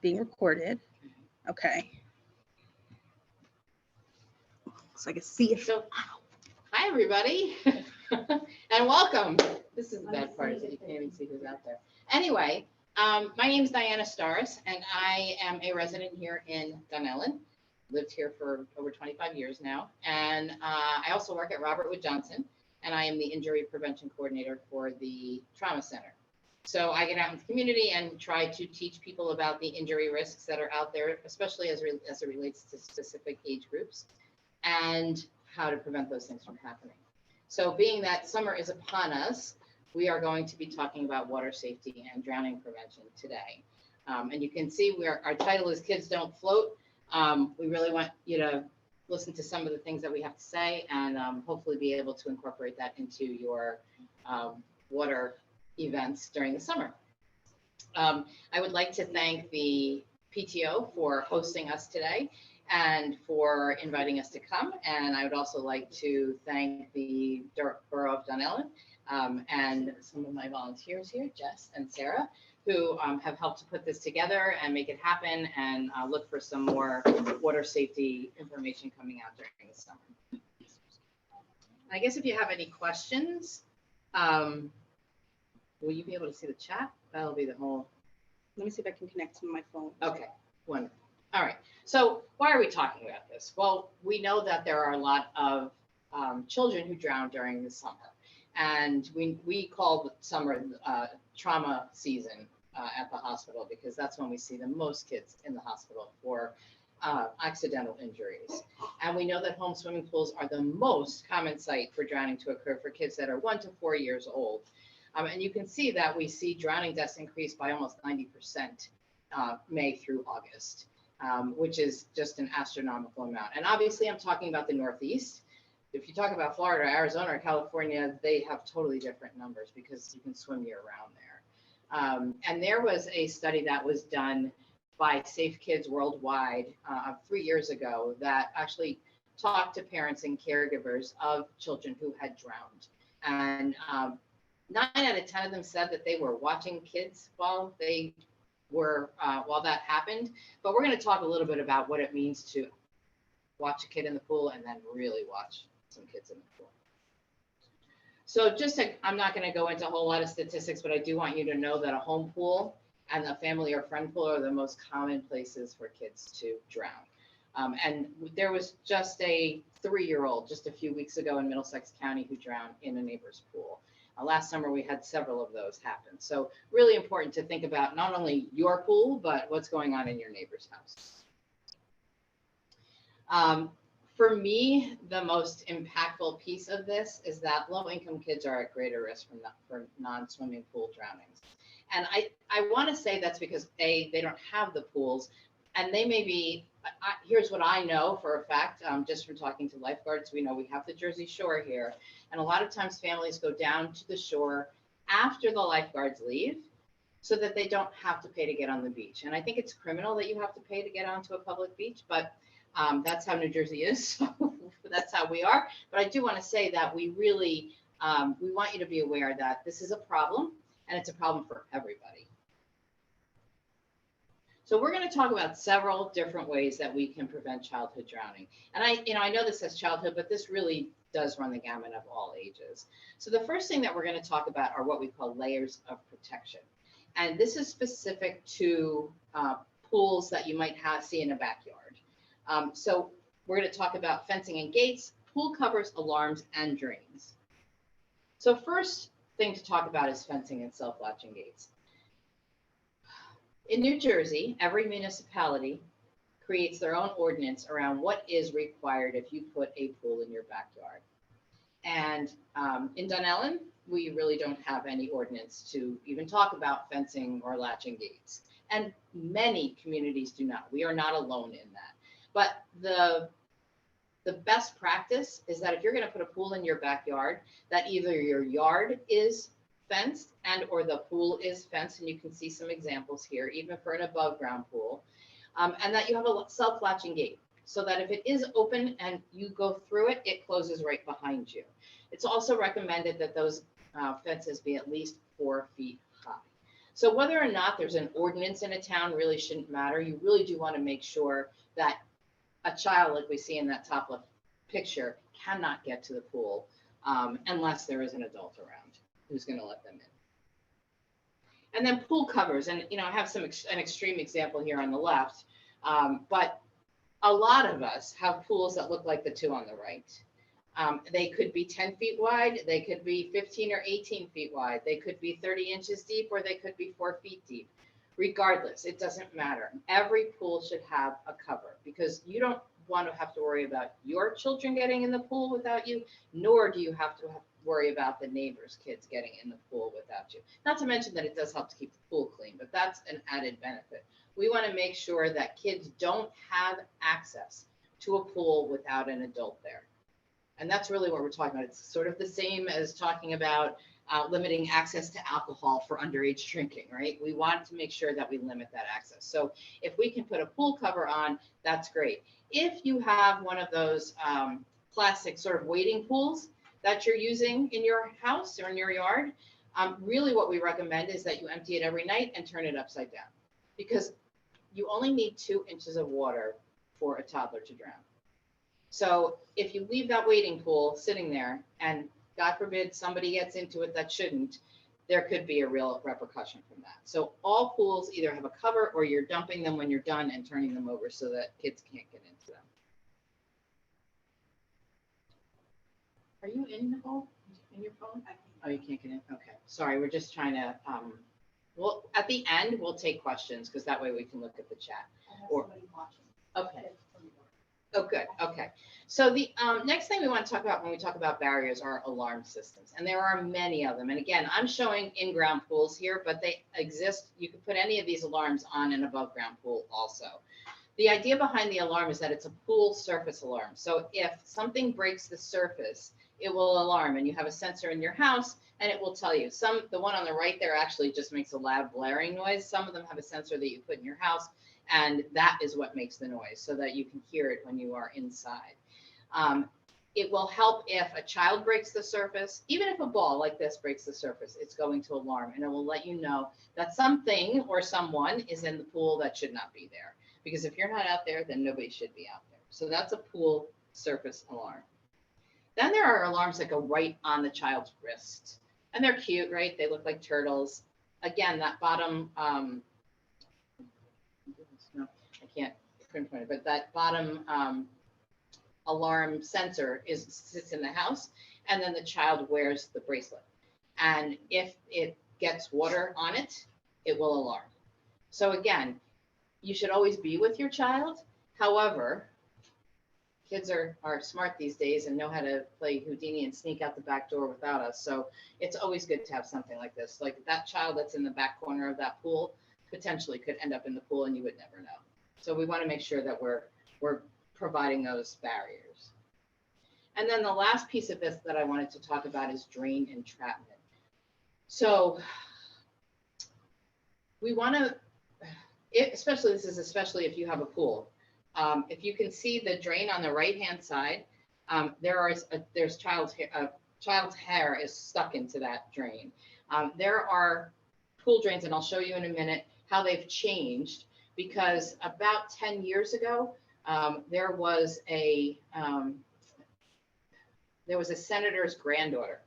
being recorded. Okay. So I can see it. So, hi everybody, and welcome. This is the bad part, is that you can't even see who's out there. Anyway, my name is Diana Starrs, and I am a resident here in Dunellen. Lived here for over 25 years now, and I also work at Robert Wood Johnson, and I am the injury prevention coordinator for the trauma center. So I get out in the community and try to teach people about the injury risks that are out there, especially as it relates to specific age groups, and how to prevent those things from happening. So being that summer is upon us, we are going to be talking about water safety and drowning prevention today. And you can see our title is Kids Don't Float. We really want you to listen to some of the things that we have to say, and hopefully be able to incorporate that into your water events during the summer. I would like to thank the PTO for hosting us today and for inviting us to come. And I would also like to thank the Borough of Dunellen and some of my volunteers here, Jess and Sarah, who have helped to put this together and make it happen, and look for some more water safety information coming out during the summer. I guess if you have any questions, will you be able to see the chat? That'll be the whole. Let me see if I can connect to my phone. Okay, wonderful. All right. So why are we talking about this? Well, we know that there are a lot of children who drown during the summer, and we call the summer trauma season at the hospital, because that's when we see the most kids in the hospital for accidental injuries. And we know that home swimming pools are the most common site for drowning to occur for kids that are 1 to 4 years old. And you can see that we see drowning deaths increase by almost 90% May through August, which is just an astronomical amount. And obviously I'm talking about the Northeast. If you talk about Florida, Arizona, or California, they have totally different numbers because you can swim year round there. And there was a study that was done by Safe Kids Worldwide 3 years ago that actually talked to parents and caregivers of children who had drowned. And 9 out of 10 of them said that they were watching kids while that happened. But we're going to talk a little bit about what it means to watch a kid in the pool and then really watch some kids in the pool. So I'm not going to go into a whole lot of statistics, but I do want you to know that a home pool and a family or friend pool are the most common places for kids to drown. And there was just a 3-year-old just a few weeks ago in Middlesex County who drowned in a neighbor's pool. Last summer, we had several of those happen. So really important to think about not only your pool, but what's going on in your neighbor's house. For me, the most impactful piece of this is that low-income kids are at greater risk for non-swimming pool drownings. And I want to say that's because they don't have the pools, and they may be, here's what I know for a fact, just from talking to lifeguards. We know we have the Jersey Shore here, and a lot of times families go down to the shore after the lifeguards leave so that they don't have to pay to get on the beach. And I think it's criminal that you have to pay to get onto a public beach, but that's how New Jersey is, so that's how we are. But I do want to say that we really, we want you to be aware that this is a problem, and it's a problem for everybody. So we're going to talk about several different ways that we can prevent childhood drowning. And I know this says childhood, but this really does run the gamut of all ages. So the first thing that we're going to talk about are what we call layers of protection. And this is specific to pools that you might see in a backyard. So we're going to talk about fencing and gates, pool covers, alarms, and drains. So first thing to talk about is fencing and self-latching gates. In New Jersey, every municipality creates their own ordinance around what is required if you put a pool in your backyard. And in Dunellen, we really don't have any ordinance to even talk about fencing or latching gates. And many communities do not. We are not alone in that. But the best practice is that if you're going to put a pool in your backyard, that either your yard is fenced and or the pool is fenced, and you can see some examples here, even for an above ground pool, and that you have a self-latching gate so that if it is open and you go through it, it closes right behind you. It's also recommended that those fences be at least 4 feet high. So whether or not there's an ordinance in a town really shouldn't matter. You really do want to make sure that a child, like we see in that top left picture, cannot get to the pool unless there is an adult around who's going to let them in. And then pool covers, and I have an extreme example here on the left, but a lot of us have pools that look like the two on the right. They could be 10 feet wide, they could be 15 or 18 feet wide, they could be 30 inches deep, or they could be 4 feet deep. Regardless, it doesn't matter. Every pool should have a cover, because you don't want to have to worry about your children getting in the pool without you, nor do you have to worry about the neighbors' kids getting in the pool without you. Not to mention that it does help to keep the pool clean, but that's an added benefit. We want to make sure that kids don't have access to a pool without an adult there. And that's really what we're talking about. It's sort of the same as talking about limiting access to alcohol for underage drinking, right? We want to make sure that we limit that access. So if we can put a pool cover on, that's great. If you have one of those plastic sort of wading pools that you're using in your house or in your yard, really what we recommend is that you empty it every night and turn it upside down, because you only need 2 inches of water for a toddler to drown. So if you leave that wading pool sitting there and God forbid somebody gets into it that shouldn't, there could be a real repercussion from that. So all pools either have a cover or you're dumping them when you're done and turning them over so that kids can't get into them. Are you in, Nicole? In your phone? Oh, you can't get in? Okay. Sorry, we're just trying to, well, at the end, we'll take questions because that way we can look at the chat. Or, okay. Oh, good. Okay. So the next thing we want to talk about when we talk about barriers are alarm systems. And there are many of them. And again, I'm showing in-ground pools here, but they exist. You can put any of these alarms on an above-ground pool also. The idea behind the alarm is that it's a pool surface alarm. So if something breaks the surface, it will alarm, and you have a sensor in your house and it will tell you. The one on the right there actually just makes a loud blaring noise. Some of them have a sensor that you put in your house, and that is what makes the noise so that you can hear it when you are inside. It will help if a child breaks the surface. Even if a ball like this breaks the surface, it's going to alarm, and it will let you know that something or someone is in the pool that should not be there. Because if you're not out there, then nobody should be out there. So that's a pool surface alarm. Then there are alarms that go right on the child's wrist. And they're cute, right? They look like turtles. Again, that bottom, no, I can't pinpoint it, but that bottom alarm sensor sits in the house, and then the child wears the bracelet. And if it gets water on it, it will alarm. So again, you should always be with your child. However, kids are smart these days and know how to play Houdini and sneak out the back door without us. So it's always good to have something like this. Like that child that's in the back corner of that pool potentially could end up in the pool and you would never know. So we want to make sure that we're providing those barriers. And then the last piece of this that I wanted to talk about is drain entrapment. So we want to, especially if you have a pool. If you can see the drain on the right-hand side, there's child's hair is stuck into that drain. There are pool drains, and I'll show you in a minute how they've changed, because about 10 years ago, there was a senator's granddaughter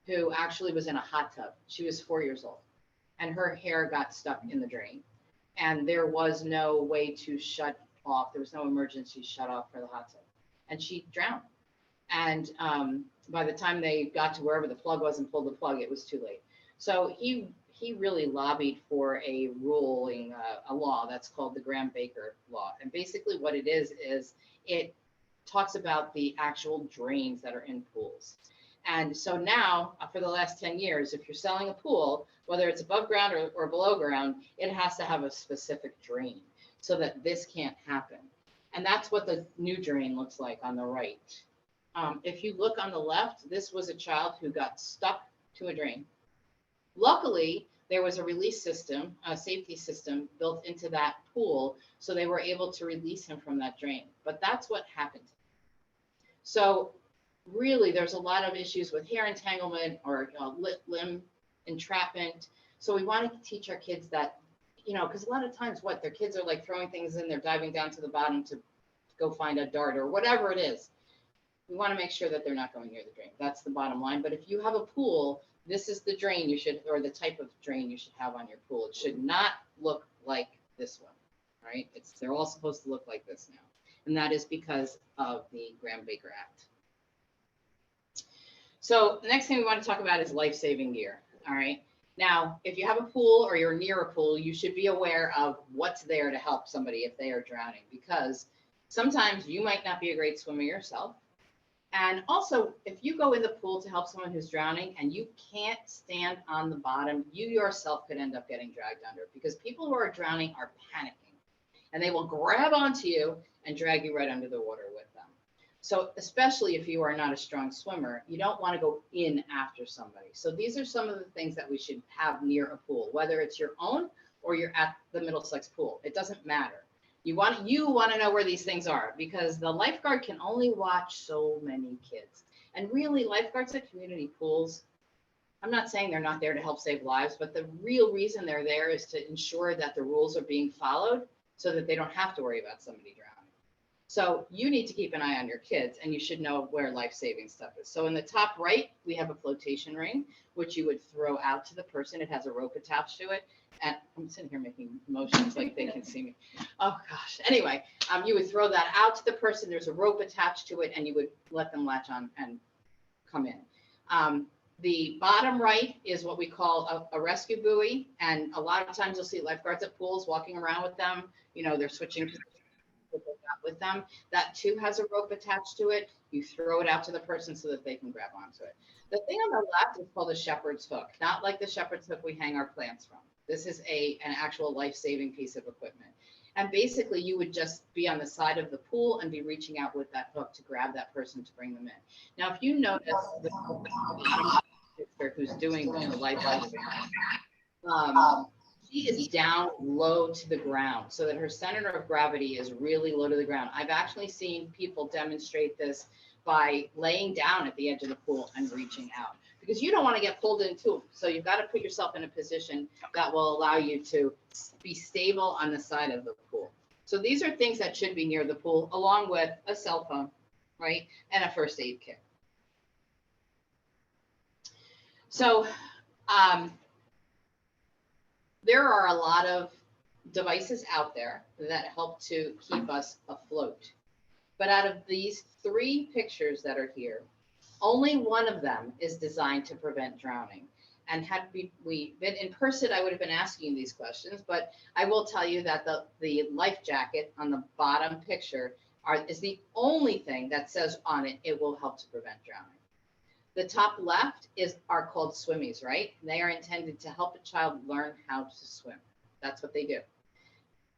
who actually was in a hot tub. She was 4 years old, and her hair got stuck in the drain, and there was no way to shut off. There was no emergency shut off for the hot tub, and she drowned. And by the time they got to wherever the plug was and pulled the plug, it was too late. So he really lobbied for a ruling, a law that's called the Graham-Baker law. And basically what it is it talks about the actual drains that are in pools. And so now, for the last 10 years, if you're selling a pool, whether it's above ground or below ground, it has to have a specific drain so that this can't happen. And that's what the new drain looks like on the right. If you look on the left, this was a child who got stuck to a drain. Luckily, there was a release system, a safety system built into that pool, so they were able to release him from that drain. But that's what happened. So really, there's a lot of issues with hair entanglement or limb entrapment. So we want to teach our kids that, because a lot of times their kids are like throwing things in, they're diving down to the bottom to go find a dart or whatever it is. We want to make sure that they're not going near the drain. That's the bottom line. But if you have a pool, this is the drain or the type of drain you should have on your pool. It should not look like this one, right? They're all supposed to look like this now. And that is because of the Graham-Baker Act. So the next thing we want to talk about is life-saving gear, all right? Now, if you have a pool or you're near a pool, you should be aware of what's there to help somebody if they are drowning, because sometimes you might not be a great swimmer yourself. And also, if you go in the pool to help someone who's drowning and you can't stand on the bottom, you yourself could end up getting dragged under, because people who are drowning are panicking and they will grab onto you and drag you right under the water with them. So especially if you are not a strong swimmer, you don't want to go in after somebody. So these are some of the things that we should have near a pool, whether it's your own or you're at the Middlesex pool. It doesn't matter. You want to know where these things are, because the lifeguard can only watch so many kids. And really, lifeguards at community pools, I'm not saying they're not there to help save lives, but the real reason they're there is to ensure that the rules are being followed so that they don't have to worry about somebody drowning. So you need to keep an eye on your kids, and you should know where life-saving stuff is. So in the top right, we have a flotation ring, which you would throw out to the person. It has a rope attached to it. And I'm sitting here making motions like they can see me. Oh gosh. Anyway, you would throw that out to the person. There's a rope attached to it, and you would let them latch on and come in. The bottom right is what we call a rescue buoy. And a lot of times you'll see lifeguards at pools walking around with them. They're switching with them. That too has a rope attached to it. You throw it out to the person so that they can grab onto it. The thing on the left is called a shepherd's hook, not like the shepherd's hook we hang our plants from. This is an actual life-saving piece of equipment. And basically you would just be on the side of the pool and be reaching out with that hook to grab that person to bring them in. Now, if you notice the picture who's doing the life-saving, she is down low to the ground so that her center of gravity is really low to the ground. I've actually seen people demonstrate this by laying down at the edge of the pool and reaching out, because you don't want to get pulled into them. So you've got to put yourself in a position that will allow you to be stable on the side of the pool. So these are things that should be near the pool, along with a cell phone, right? And a first aid kit. So there are a lot of devices out there that help to keep us afloat. But out of these 3 pictures that are here, only one of them is designed to prevent drowning. And had we been in person, I would have been asking you these questions, but I will tell you that the life jacket on the bottom picture is the only thing that says on it, it will help to prevent drowning. The top left are called swimmies, right? They are intended to help a child learn how to swim. That's what they do.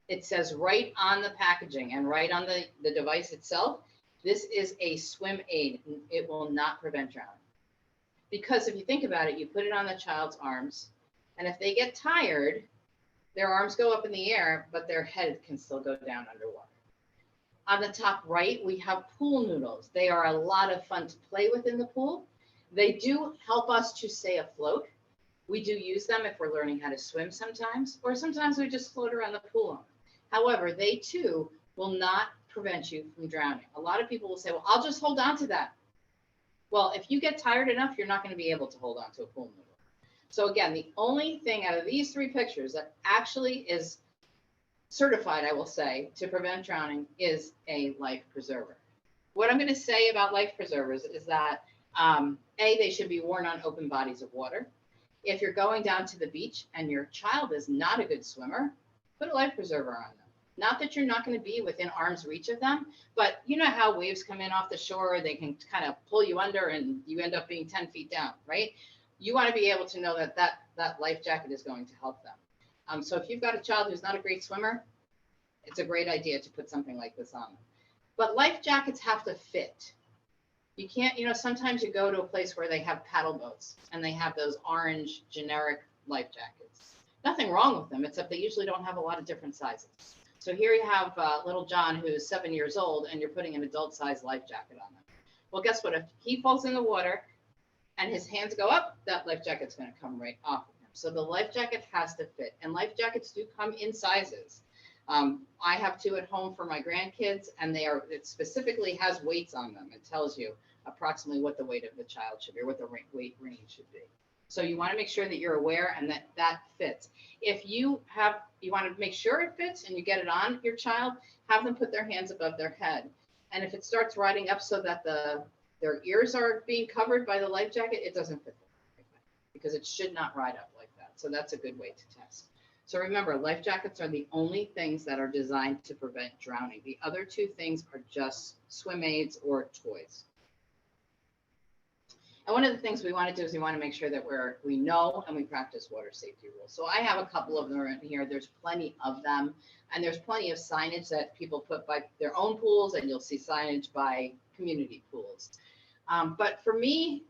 It says right on the packaging and right on the device itself, this is a swim aid. It will not prevent drowning. Because if you think about it, you put it on the child's arms, and if they get tired, their arms go up in the air, but their head can still go down underwater. On the top right, we have pool noodles. They are a lot of fun to play with in the pool. They do help us to stay afloat. We do use them if we're learning how to swim sometimes, or sometimes we just float around the pool. However, they too will not prevent you from drowning. A lot of people will say, well, I'll just hold on to that. Well, if you get tired enough, you're not going to be able to hold on to a pool noodle. So again, the only thing out of these 3 pictures that actually is certified, I will say, to prevent drowning is a life preserver. What I'm going to say about life preservers is that they should be worn on open bodies of water. If you're going down to the beach and your child is not a good swimmer, put a life preserver on them. Not that you're not going to be within arm's reach of them, but you know how waves come in off the shore, they can kind of pull you under and you end up being 10 feet down, right? You want to be able to know that life jacket is going to help them. So if you've got a child who's not a great swimmer, it's a great idea to put something like this on them. But life jackets have to fit. You can't, sometimes you go to a place where they have paddle boats and they have those orange generic life jackets. Nothing wrong with them, except they usually don't have a lot of different sizes. So here you have little John, who's 7 years old, and you're putting an adult-sized life jacket on him. Well, guess what? If he falls in the water and his hands go up, that life jacket's going to come right off of him. So the life jacket has to fit, and life jackets do come in sizes. I have two at home for my grandkids, and it specifically has weights on them. It tells you approximately what the weight of the child should be, or what the weight range should be. So you want to make sure that you're aware and that fits. If you want to make sure it fits and you get it on your child, have them put their hands above their head. And if it starts riding up so that their ears are being covered by the life jacket, it doesn't fit because it should not ride up like that. So that's a good way to test. So remember, life jackets are the only things that are designed to prevent drowning. The other two things are just swim aids or toys. And one of the things we want to do is we want to make sure that we know and we practice water safety rules. So I have a couple of them in here. There's plenty of them. And there's plenty of signage that people put by their own pools, and you'll see signage by community pools. But for me,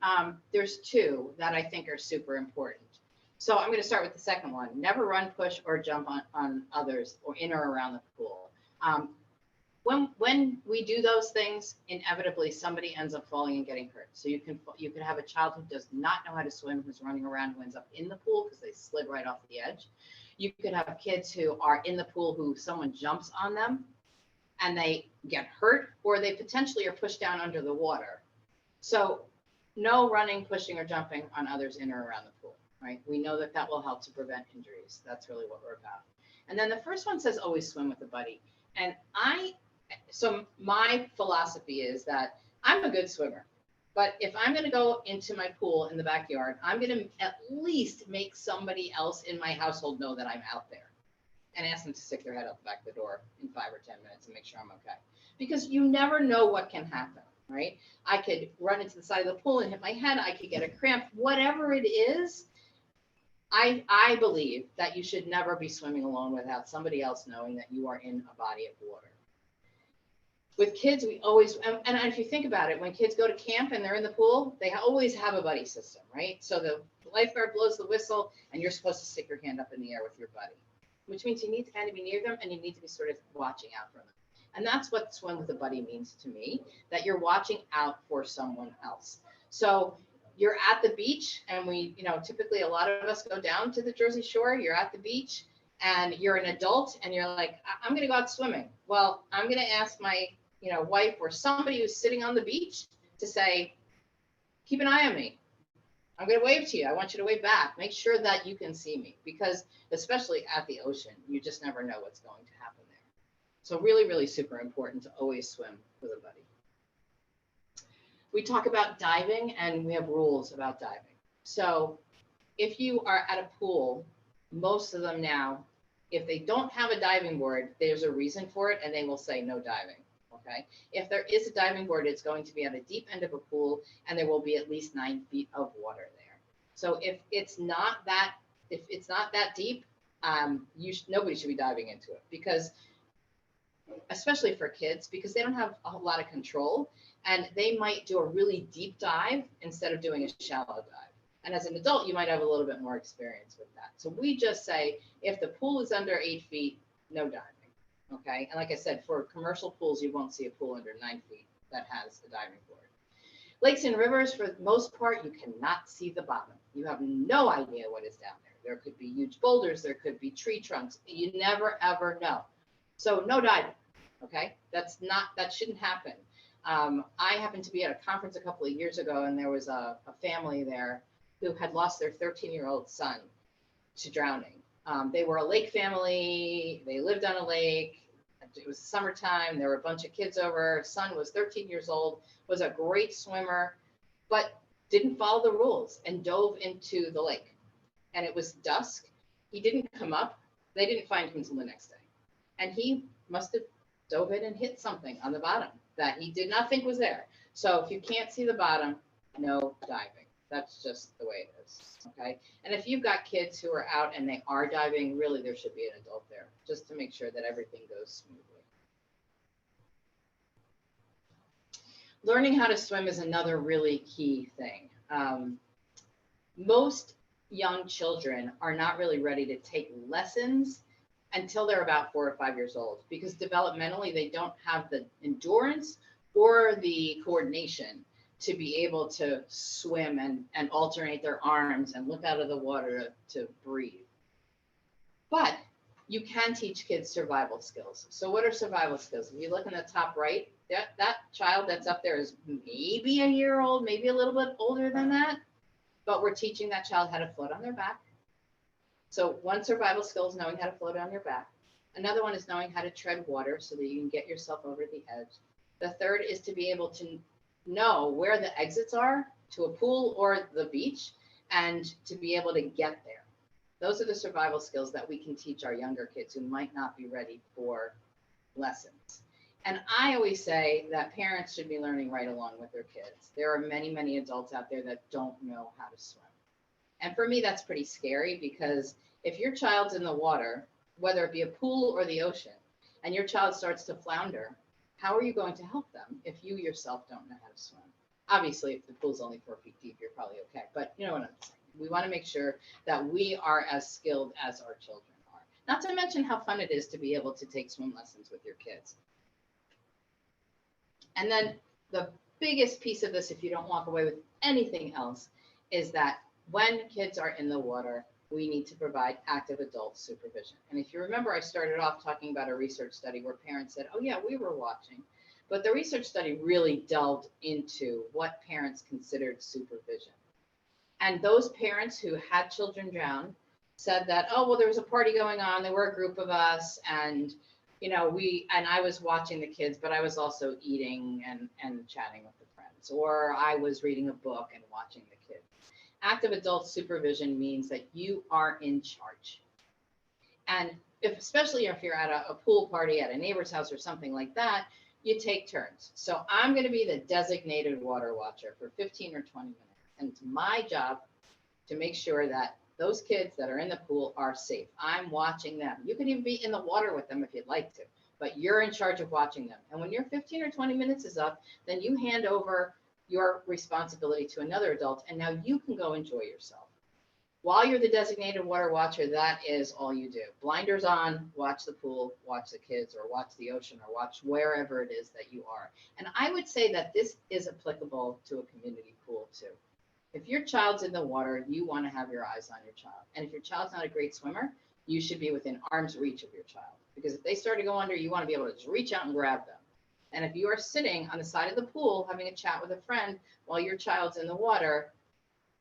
there's two that I think are super important. So I'm going to start with the second one. Never run, push, or jump on others or in or around the pool. When we do those things, inevitably somebody ends up falling and getting hurt. So you can have a child who does not know how to swim, who's running around, who ends up in the pool because they slid right off the edge. You could have kids who are in the pool who someone jumps on them and they get hurt, or they potentially are pushed down under the water. So no running, pushing, or jumping on others in or around the pool, right? We know that will help to prevent injuries. That's really what we're about. And then the first one says always swim with a buddy. And so my philosophy is that I'm a good swimmer, but if I'm going to go into my pool in the backyard, I'm going to at least make somebody else in my household know that I'm out there, and ask them to stick their head out the back of the door in 5 or 10 minutes and make sure I'm okay. Because you never know what can happen, right? I could run into the side of the pool and hit my head. I could get a cramp, whatever it is. I believe that you should never be swimming alone without somebody else knowing that you are in a body of water. With kids, we always, and if you think about it, when kids go to camp and they're in the pool, they always have a buddy system, right? So the lifeguard blows the whistle and you're supposed to stick your hand up in the air with your buddy, which means you need to kind of be near them and you need to be sort of watching out for them. And that's what swim with a buddy means to me, that you're watching out for someone else. So you're at the beach, and typically a lot of us go down to the Jersey Shore. You're at the beach and you're an adult and you're like, I'm going to go out swimming. Well, I'm going to ask my wife or somebody who's sitting on the beach to say, keep an eye on me. I'm going to wave to you. I want you to wave back. Make sure that you can see me, because especially at the ocean, you just never know what's going to happen there. So really, really super important to always swim with a buddy. We talk about diving, and we have rules about diving. So if you are at a pool, most of them now, if they don't have a diving board, there's a reason for it, and they will say no diving. Okay. If there is a diving board, it's going to be at a deep end of a pool, and there will be at least 9 feet of water there. So if it's not that deep, nobody should be diving into it, because especially for kids, because they don't have a whole lot of control, and they might do a really deep dive instead of doing a shallow dive. And as an adult, you might have a little bit more experience with that. So we just say, if the pool is under 8 feet, no diving. Okay. And like I said, for commercial pools, you won't see a pool under 9 feet that has a diving board. Lakes and rivers, for the most part, you cannot see the bottom. You have no idea what is down there. There could be huge boulders. There could be tree trunks. You never, ever know. So no diving. Okay. That shouldn't happen. I happened to be at a conference a couple of years ago, and there was a family there who had lost their 13-year-old son to drowning. They were a lake family. They lived on a lake. It was summertime. There were a bunch of kids over. Son was 13 years old, was a great swimmer, but didn't follow the rules and dove into the lake. And it was dusk. He didn't come up. They didn't find him until the next day. And he must have dove in and hit something on the bottom that he did not think was there. So if you can't see the bottom, no diving. That's just the way it is, okay? And if you've got kids who are out and they are diving, really there should be an adult there, just to make sure that everything goes smoothly. Learning how to swim is another really key thing. Most young children are not really ready to take lessons until they're about 4 or 5 years old, because developmentally they don't have the endurance or the coordination to be able to swim and alternate their arms and look out of the water to breathe. But you can teach kids survival skills. So what are survival skills? If you look in the top right, that child that's up there is maybe a year old, maybe a little bit older than that, but we're teaching that child how to float on their back. So one survival skill is knowing how to float on your back. Another one is knowing how to tread water so that you can get yourself over the edge. The third is to be able to know where the exits are to a pool or the beach and to be able to get there. Those are the survival skills that we can teach our younger kids who might not be ready for lessons. And I always say that parents should be learning right along with their kids. There are many, many adults out there that don't know how to swim. And for me, that's pretty scary because if your child's in the water, whether it be a pool or the ocean, and your child starts to flounder, how are you going to help them if you yourself don't know how to swim? Obviously, if the pool's only 4 feet deep, you're probably okay. But you know what I'm saying. We want to make sure that we are as skilled as our children are. Not to mention how fun it is to be able to take swim lessons with your kids. And then the biggest piece of this, if you don't walk away with anything else, is that when kids are in the water, we need to provide active adult supervision. And if you remember, I started off talking about a research study where parents said, oh yeah, we were watching. But the research study really delved into what parents considered supervision. And those parents who had children drown said that, oh, well, there was a party going on. There were a group of us. And, you know, I was watching the kids, but I was also eating and chatting with the friends. Or I was reading a book and watching the kids. Active adult supervision means that you are in charge. And especially if you're at a pool party at a neighbor's house or something like that, you take turns. So I'm going to be the designated water watcher for 15 or 20 minutes. And it's my job to make sure that those kids that are in the pool are safe. I'm watching them. You can even be in the water with them if you'd like to, but you're in charge of watching them. And when your 15 or 20 minutes is up, then you hand over your responsibility to another adult, and now you can go enjoy yourself. While you're the designated water watcher, that is all you do. Blinders on, watch the pool, watch the kids, or watch the ocean, or watch wherever it is that you are. And I would say that this is applicable to a community pool too. If your child's in the water, you want to have your eyes on your child. And if your child's not a great swimmer, you should be within arm's reach of your child. Because if they start to go under, you want to be able to just reach out and grab them. And if you are sitting on the side of the pool having a chat with a friend while your child's in the water,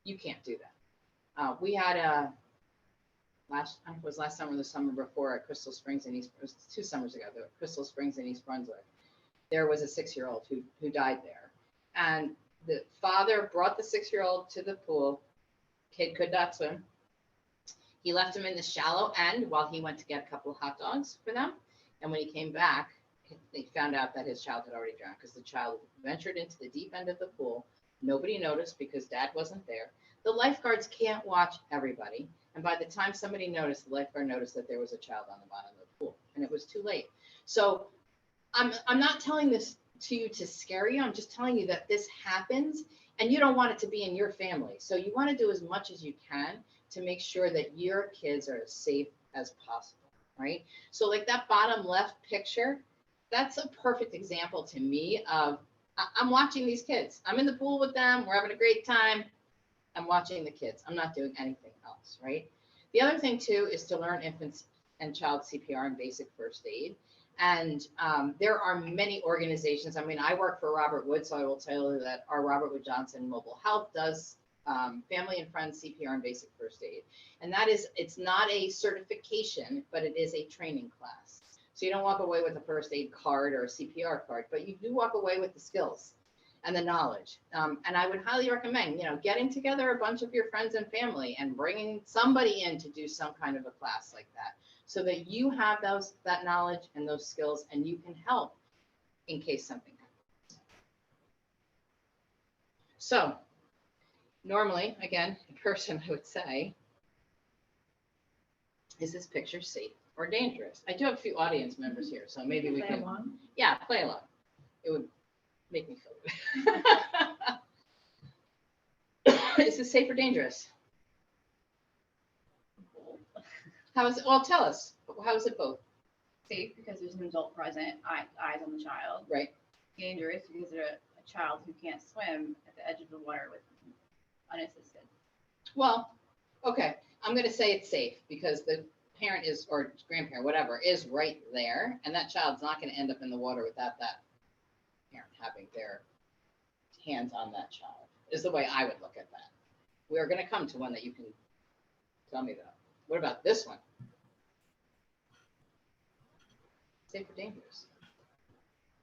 you can't do that. We had last summer or the summer before at Crystal Springs in East, it was 2 summers ago, the Crystal Springs in East Brunswick. There was a 6-year-old who died there. And the father brought the 6-year-old to the pool. Kid could not swim. He left him in the shallow end while he went to get a couple of hot dogs for them. And when he came back, they found out that his child had already drowned because the child ventured into the deep end of the pool. Nobody noticed because dad wasn't there. The lifeguards can't watch everybody. And by the time somebody noticed, the lifeguard noticed that there was a child on the bottom of the pool, and it was too late. So I'm not telling this to you to scare you. I'm just telling you that this happens and you don't want it to be in your family. So you want to do as much as you can to make sure that your kids are as safe as possible, right? So like that bottom left picture, that's a perfect example to me of I'm watching these kids. I'm in the pool with them. We're having a great time. I'm watching the kids. I'm not doing anything else, right? The other thing too is to learn infant and child CPR and basic first aid. And there are many organizations. I mean, I work for Robert Wood, so I will tell you that our Robert Wood Johnson Mobile Health does family and friends CPR and basic first aid. And that is, it's not a certification, but it is a training class. So you don't walk away with a first aid card or a CPR card, but you do walk away with the skills and the knowledge. And I would highly recommend, getting together a bunch of your friends and family and bringing somebody in to do some kind of a class like that, so that you have that knowledge and those skills, and you can help in case something happens. So normally, again, in person, I would say, is this picture safe or dangerous? I do have a few audience members here, so maybe we can, yeah, play along. It would make me feel good. Is this safe or dangerous? How is it? Well, tell us. How is it both? Safe because there's an adult present, eyes on the child. Right. Dangerous because there's a child who can't swim at the edge of the water with unassisted. Well, okay, I'm gonna say it's safe because the parent is, or grandparent, whatever, is right there, and that child's not gonna end up in the water without that parent having their hands on that child, is the way I would look at that. We're gonna come to one that you can tell me that. What about this one? Safe or dangerous?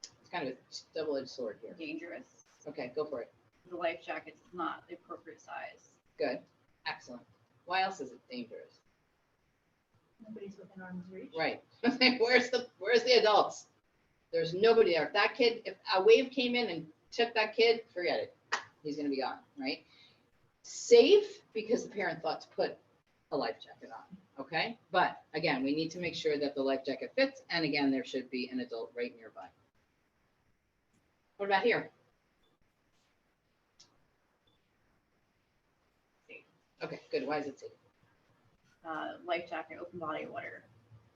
It's kind of a double-edged sword here. Dangerous. Okay, go for it. The life jacket's not the appropriate size. Good, excellent. Why else is it dangerous? Nobody's within arm's reach. Right. Where's the adults? There's nobody there. If that kid, if a wave came in and took that kid, forget it. He's gonna be gone, right? Safe because the parent thought to put a life jacket on, okay? But again, we need to make sure that the life jacket fits, and again, there should be an adult right nearby. What about here? Safe. Okay, good. Why is it safe? Life jacket, open body water.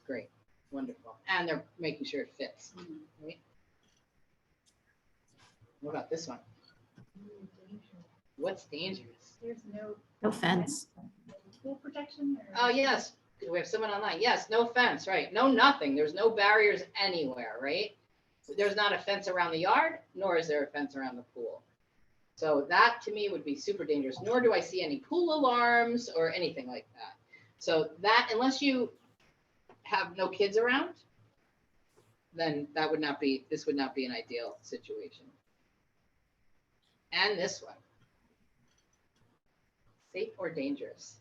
Great, wonderful. And they're making sure it fits. Right? What about this one? What's dangerous? There's No fence. pool protection. Oh, yes, we have someone online. Yes, no fence, right? No nothing. There's no barriers anywhere, right? There's not a fence around the yard, nor is there a fence around the pool. So that to me would be super dangerous, nor do I see any pool alarms or anything like that. So that, unless you have no kids around, then that would not be, this would not be an ideal situation. And this one. Safe or dangerous?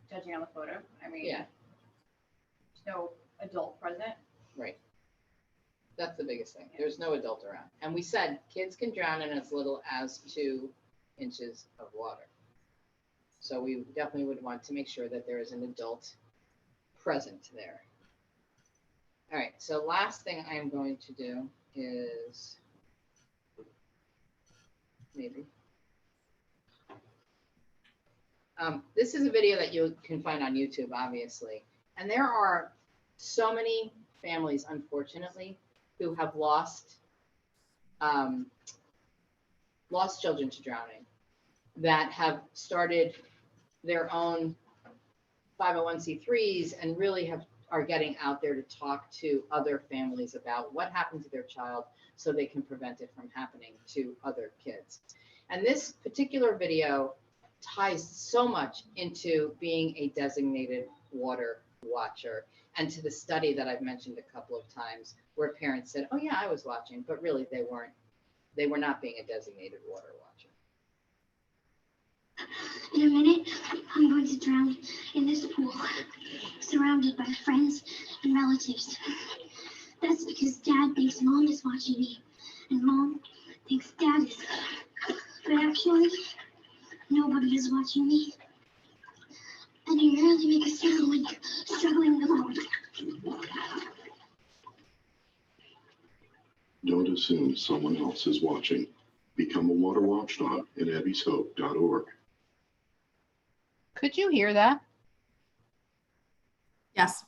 Judging on the photo, I mean, Yeah, there's no adult present. right. That's the biggest thing. There's no adult around. And we said kids can drown in as little as 2 inches of water. So we definitely would want to make sure that there is an adult present there. All right, so last thing I am going to do is maybe. This is a video that you can find on YouTube, obviously. And there are so many families, unfortunately, who have lost children to drowning, that have started their own 501c3s and really are getting out there to talk to other families about what happened to their child so they can prevent it from happening to other kids. And this particular video ties so much into being a designated water watcher and to the study that I've mentioned a couple of times where parents said, oh yeah, I was watching, but really they were not being a designated water watcher. In a minute, I'm going to drown in this pool, surrounded by friends and relatives. That's because Dad thinks Mom is watching me, and Mom thinks Dad is. But actually, nobody is watching me. And I rarely make a sound when you're struggling alone. Don't assume someone else is watching. Become a water watchdog at abbyshope.org. Could you hear that? Yes.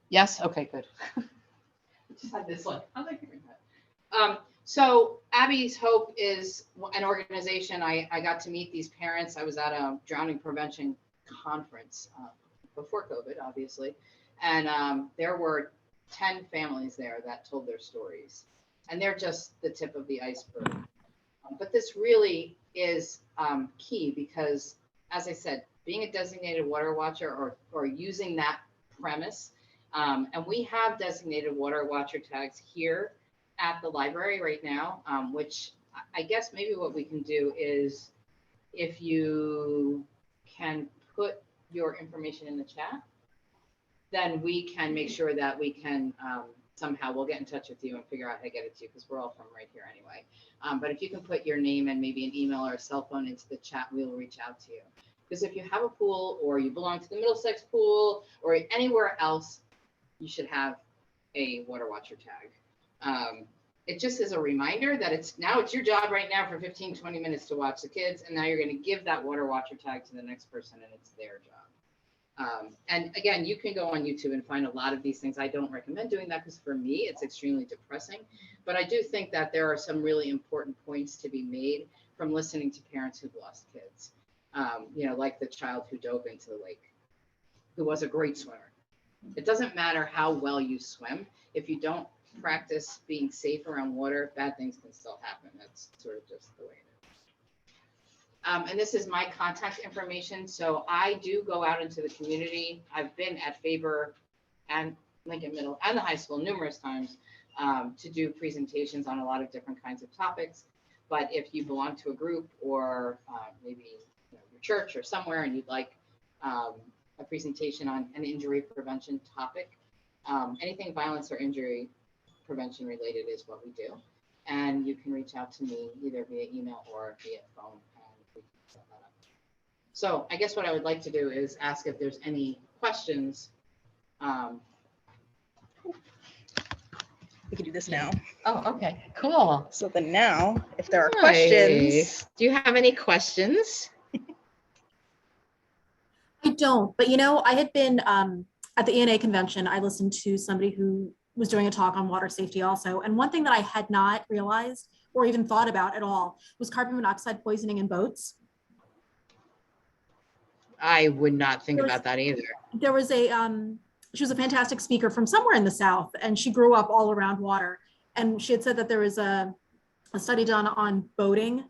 Yes. Okay, good. Just had this one. I was like, hearing that. So Abby's Hope is an organization. I got to meet these parents. I was at a drowning prevention conference before COVID, obviously. And there were 10 families there that told their stories. And they're just the tip of the iceberg. But this really is key because, as I said, being a designated water watcher or using that premise, and we have designated water watcher tags here at the library right now, which I guess maybe what we can do is if you can put your information in the chat, then we can make sure that we can somehow we'll get in touch with you and figure out how to get it to you because we're all from right here anyway. But if you can put your name and maybe an email or a cell phone into the chat, we'll reach out to you. Because if you have a pool or you belong to the Middlesex pool or anywhere else, you should have a water watcher tag. It just is a reminder that it's your job right now for 15, 20 minutes to watch the kids. And now you're going to give that water watcher tag to the next person and it's their job. And again, you can go on YouTube and find a lot of these things. I don't recommend doing that because for me, it's extremely depressing. But I do think that there are some really important points to be made from listening to parents who've lost kids. You know, like the child who dove into the lake, who was a great swimmer. It doesn't matter how well you swim. If you don't practice being safe around water, bad things can still happen. That's sort of just the way it is. And this is my contact information. So I do go out into the community. I've been at Faber and Lincoln Middle and the high school numerous times to do presentations on a lot of different kinds of topics. But if you belong to a group or maybe your church or somewhere and you'd like a presentation on an injury prevention topic, anything violence or injury prevention related is what we do. And you can reach out to me either via email or via phone. And we can set that up. So I guess what I would like to do is ask if there's any questions. We can do this now. Oh, okay, cool. So then now, if there are Nice. questions, Do you have any questions? I don't, but I had been at the ENA convention. I listened to somebody who was doing a talk on water safety also. And one thing that I had not realized or even thought about at all was carbon monoxide poisoning in boats. I would not think There was- about that either. There was she was a fantastic speaker from somewhere in the South, and she grew up all around water. And she had said that there was a study done on boating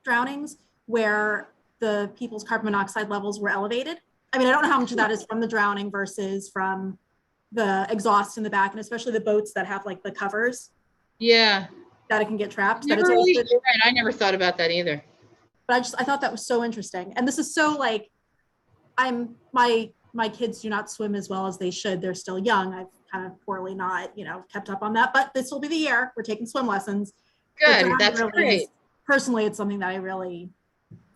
drownings where the people's carbon monoxide levels were elevated. I mean, I don't know how much of that is from the drowning versus from the exhaust in the back, and especially the boats that have like the covers Yeah, that it can get trapped. That never it's really, also, you're right. I never thought about that either. but I thought that was so interesting. And this is so like, my kids do not swim as well as they should. They're still young. I've kind of poorly not, kept up on that, but this will be the year. We're taking swim lessons. But Good, drowning that's really great. is- Personally, it's something that I really,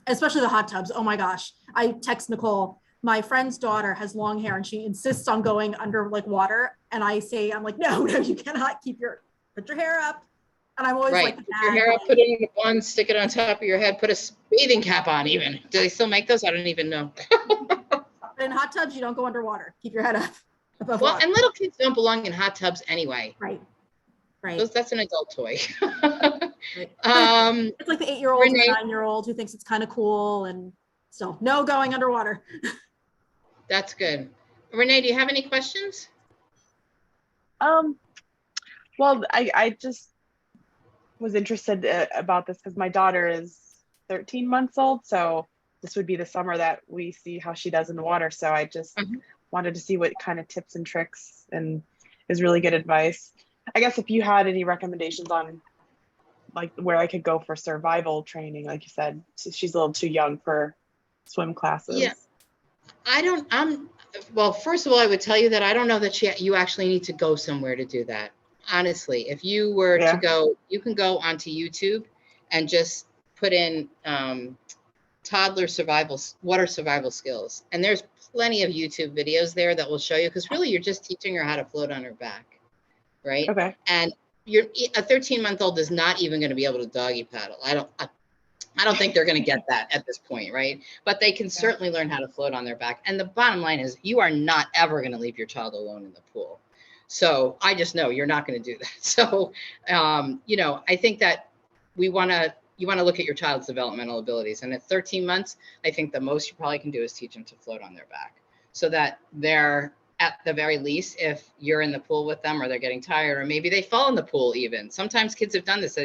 especially the hot tubs. Oh my gosh. I text Nicole, my friend's daughter has long hair and she insists on going under like water. And I'm like, no, you cannot put your hair up. And I'm always Right, like, put your hair up, put it in a bun, stick it on top of your head, put a bathing cap on even. Do they still make those? I don't even know. but in hot tubs, you don't go underwater. Keep your head up above Well, water. and little kids don't belong in hot tubs anyway. Right. Right. That's an adult toy. Right. Um, It's like the 8-year-old and Renee? the 9-year-old who thinks it's kind of cool and still no going underwater. That's good. Renee, do you have any questions? Well, I just was interested about this because my daughter is 13 months old, so this would be the summer that we see how she does in the water. So I just wanted to see what kind of tips and tricks and is really good advice. I guess if you had any recommendations on like where I could go for survival training, like you said, she's a little too young for swim classes. Yeah. Well, first of all, I would tell you that I don't know that you actually need to go somewhere to do that. Honestly, if you were to go, you can go onto YouTube and just put in toddler water survival skills. And there's plenty of YouTube videos there that will show you, because really you're just teaching her how to float on her back, right? Okay. And a 13-month-old is not even going to be able to doggy paddle. I don't think they're going to get that at this point, right? But they can certainly learn how to float on their back. And the bottom line is you are not ever going to leave your child alone in the pool. So I just know you're not going to do that. So, I think that you want to look at your child's developmental abilities. And at 13 months, I think the most you probably can do is teach them to float on their back so that they're, at the very least, if you're in the pool with them or they're getting tired, or maybe they fall in the pool even. Sometimes kids have done this.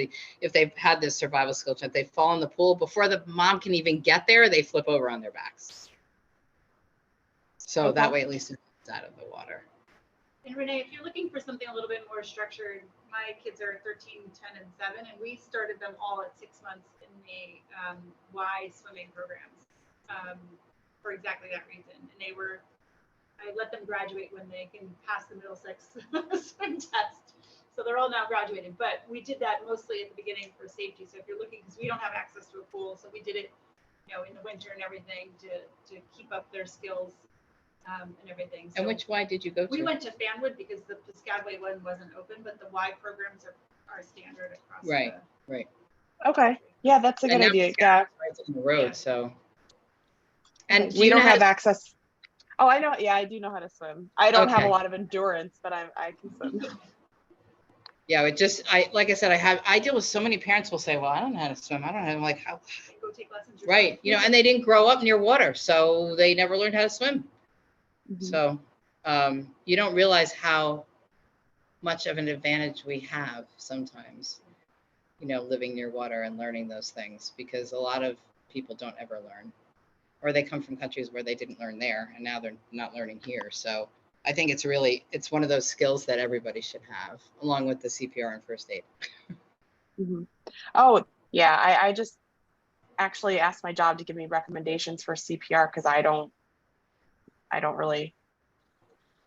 If they've had this survival skill check, they fall in the pool before the mom can even get there, they flip over on their backs. So that way, at least it's out of the water. And Renee, if you're looking for something a little bit more structured, my kids are 13, 10, and 7, and we started them all at 6 months in the Y swimming programs for exactly that reason. And I let them graduate when they can pass the Middlesex swim test. So they're all now graduated, but we did that mostly at the beginning for safety. So if you're looking, because we don't have access to a pool, so we did it, in the winter and everything to keep up their skills. And everything. So And which Y did you go to? we went to Fanwood because the Piscataway one wasn't open, but the Y programs are standard across. Right. Okay. Yeah, that's a good And idea. now Yeah. Right in the road, Yeah. so. And We don't have access. Oh, I know. Yeah, I do know how to swim. I don't have Okay. a lot of endurance, but I can swim. Yeah, like I said, I deal with so many parents will say, well, I don't know how to swim. I don't know. I'm like, how? Go take lessons yourself. Right. You know, and they didn't grow up near water, so they never learned how to swim. Mhm. So you don't realize how much of an advantage we have sometimes, you know, living near water and learning those things, because a lot of people don't ever learn, or they come from countries where they didn't learn there and now they're not learning here. So I think it's one of those skills that everybody should have, along with the CPR and first aid. Mhm. Oh, yeah. I just actually asked my job to give me recommendations for CPR because I don't really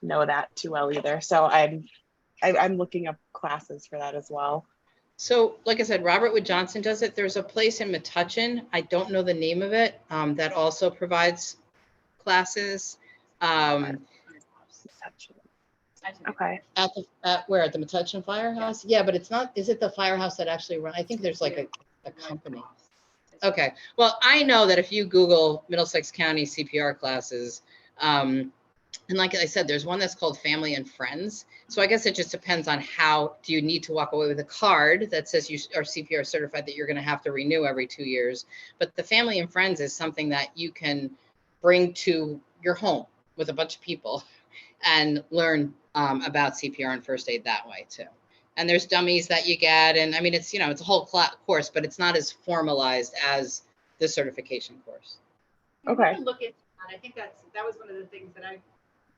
know that too well either. So I'm looking up classes for that as well. So, like I said, Robert Wood Johnson does it. There's a place in Metuchen, I don't know the name of it, that also provides classes. Okay. At where? At the Metuchen Firehouse? Yeah, but it's not, is it the firehouse that actually run? I think there's like a company. Okay. Well, I know that if you Google Middlesex County CPR classes, and like I said, there's one that's called Family and Friends. So I guess it just depends on how do you need to walk away with a card that says you are CPR certified that you're going to have to renew every 2 years. But the Family and Friends is something that you can bring to your home with a bunch of people and learn about CPR and first aid that way too. And there's dummies that you get. And I mean, it's, you know, it's a whole course, but it's not as formalized as the certification course. Okay. Look at that. I think that was one of the things that I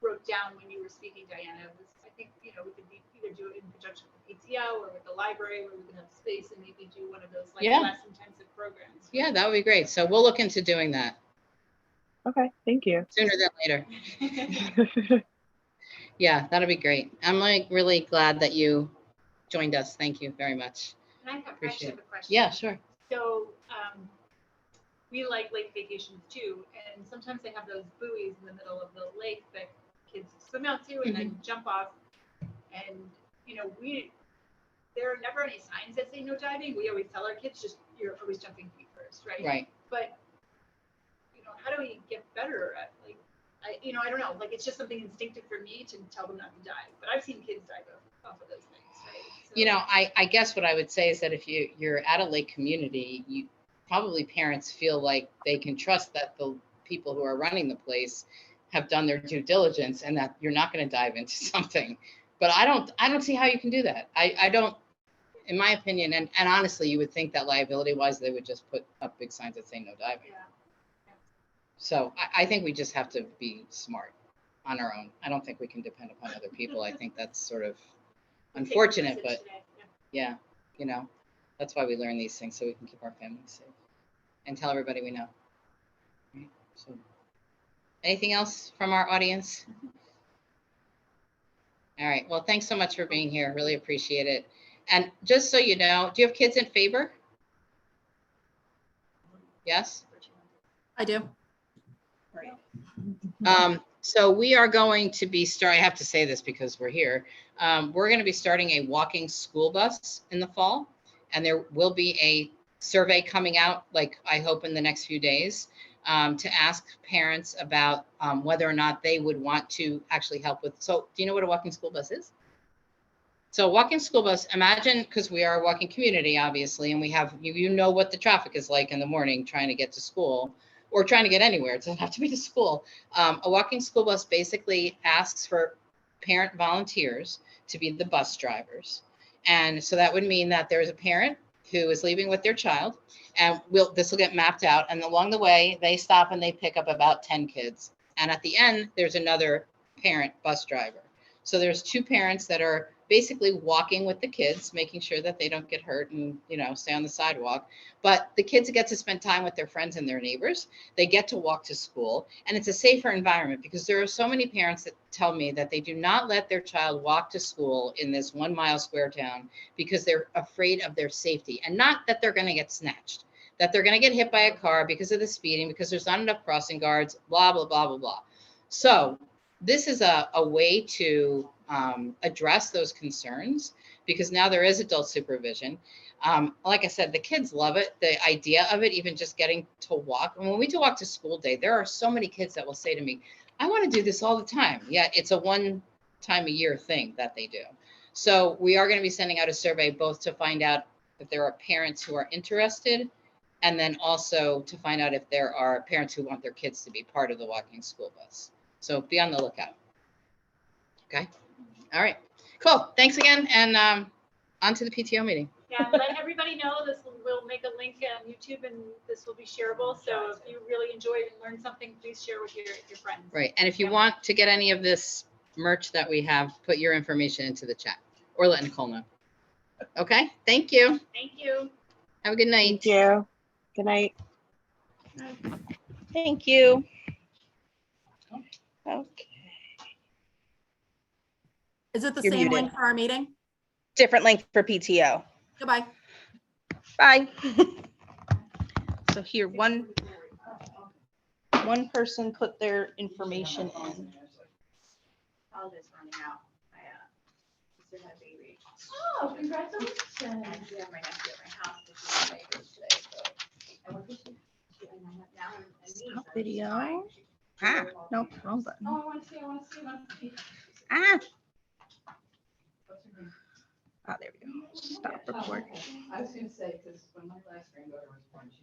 wrote down when you were speaking, Diana. Was I think, you know, we could either do it in conjunction with PTO or with the library, where we can have space and maybe do one of those like less intensive programs. Yeah, that would be great. So we'll look into doing that. Okay, thank you. Sooner than later. Yeah, that'll be great. I'm like really glad that you joined us. Thank you very much. And I actually have a question. Yeah, sure. So we like lake vacations too, and sometimes they have those buoys in the middle of the lake that kids swim out to and then jump off. And you know, there are never any signs that say no diving. We always tell our kids, just you're always jumping feet first, right? Right. But you know, how do we get better at like, I don't know, like it's just something instinctive for me to tell them not to dive. But I've seen kids dive off of those things, right? So, you know, I guess what I would say is that if you're at a lake community, you probably parents feel like they can trust that the people who are running the place have done their due diligence and that you're not going to dive into something. But I don't see how you can do that. I don't, in my opinion, and honestly, you would think that liability wise, they would just put up big signs that say no diving. Yeah. So I think we just have to be smart on our own. I don't think we can depend upon other people. I think that's sort of unfortunate, but yeah, you know, that's why we learn these things, so we can keep our families safe and tell everybody we know. Right? So anything else from our audience? All right. Well, thanks so much for being here. Really appreciate it. And just so you know, do you have kids in Faber? Yes? I do. So we are going to be I have to say this because we're here. We're going to be starting a walking school bus in the fall, and there will be a survey coming out, like I hope in the next few days, to ask parents about whether or not they would want to actually help with. So do you know what a walking school bus is? So walking school bus, imagine, because we are a walking community, obviously, and we have, you know what the traffic is like in the morning trying to get to school or trying to get anywhere. It doesn't have to be to school. A walking school bus basically asks for parent volunteers to be the bus drivers. And so that would mean that there's a parent who is leaving with their child, and this will get mapped out. And along the way, they stop and they pick up about 10 kids. And at the end, there's another parent bus driver. So there's two parents that are basically walking with the kids, making sure that they don't get hurt and, you know, stay on the sidewalk. But the kids get to spend time with their friends and their neighbors. They get to walk to school, and it's a safer environment, because there are so many parents that tell me that they do not let their child walk to school in this 1 mile square town because they're afraid of their safety, and not that they're going to get snatched, that they're going to get hit by a car because of the speeding, because there's not enough crossing guards, blah, blah, blah, blah, blah. So this is a way to address those concerns, because now there is adult supervision. Like I said, the kids love it. The idea of it, even just getting to walk. And when we do walk to school day, there are so many kids that will say to me, I want to do this all the time. Yet it's a one time a year thing that they do. So we are going to be sending out a survey both to find out if there are parents who are interested, and then also to find out if there are parents who want their kids to be part of the walking school bus. So be on the lookout. Okay. All right. Cool. Thanks again. And on to the PTO meeting. Yeah, let everybody know this will make a link on YouTube and this will be shareable. So if you really enjoyed and learned something, please share with your friends. Right. And if you want to get any of this merch that we have, put your information into the chat or let Nicole know. Okay. Thank you. Thank you. Have a good night. Thank you. Good night. Thank you. Okay. Is it the You're same muted. link for our meeting? Different link for PTO. Goodbye. Bye. So here, one person put their information in. I'll just run out. I had a baby. Oh, congratulations. Yeah, my nephew at my house. This is my baby today, so I went to see- and I'm like, now I'm- and me, Stop so video. I- Ah, no, wrong button. Oh, I want to see, I want to see, I want to see. Ah, What's her name? ah, there we go. Stop recording. I was gonna say, because when my last granddaughter was born, she